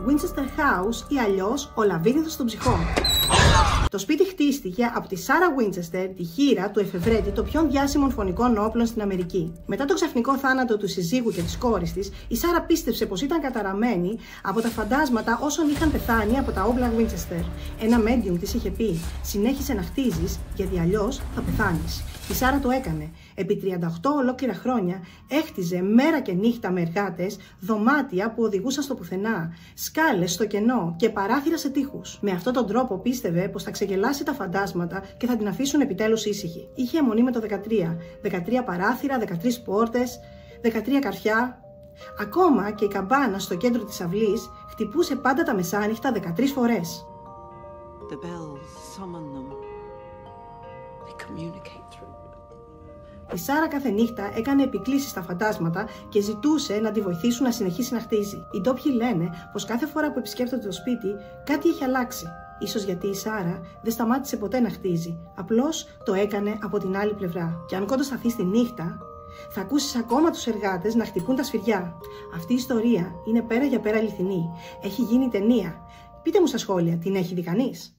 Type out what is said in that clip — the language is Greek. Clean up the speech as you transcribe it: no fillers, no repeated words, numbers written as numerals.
Winchester House ή αλλιώς ο Λαβύρινθος των ψυχών. Το σπίτι χτίστηκε από τη Σάρα Winchester, τη χήρα του εφευρέτη των πιο διάσημων φωνικών όπλων στην Αμερική. Μετά το ξαφνικό θάνατο του συζύγου και της κόρης της, η Σάρα πίστεψε πως ήταν καταραμένη από τα φαντάσματα όσων είχαν πεθάνει από τα όπλα Winchester. Ένα medium της είχε πει: «Συνέχισε να χτίζεις, γιατί αλλιώς θα πεθάνεις». Η Σάρα το έκανε. Επί 38 ολόκληρα χρόνια έχτιζε μέρα και νύχτα με εργάτες δωμάτια που οδηγούσαν στο πουθενά, σκάλες στο κενό και παράθυρα σε τοίχους. Με αυτόν τον τρόπο πίστευε πως θα ξεγελάσει τα φαντάσματα και θα την αφήσουν επιτέλους ήσυχη. Είχε αιμονή με το 13. 13 παράθυρα, 13 πόρτες, 13 καρφιά. Ακόμα και η καμπάνα στο κέντρο της αυλής χτυπούσε πάντα τα μεσάνυχτα 13 φορές. The bells summon them. They communicate through. Η Σάρα κάθε νύχτα έκανε επικλήσεις στα φαντάσματα και ζητούσε να τη βοηθήσουν να συνεχίσει να χτίζει. Οι ντόπιοι λένε πως κάθε φορά που επισκέπτονται το σπίτι κάτι έχει αλλάξει. Ίσως γιατί η Σάρα δεν σταμάτησε ποτέ να χτίζει. Απλώς το έκανε από την άλλη πλευρά. Και αν κοντοσταθείς τη νύχτα, θα ακούσεις ακόμα τους εργάτες να χτυπούν τα σφυριά. Αυτή η ιστορία είναι πέρα για πέρα αληθινή. Έχει γίνει ταινία. Πείτε μου στα σχόλια, την έχει δει κανείς?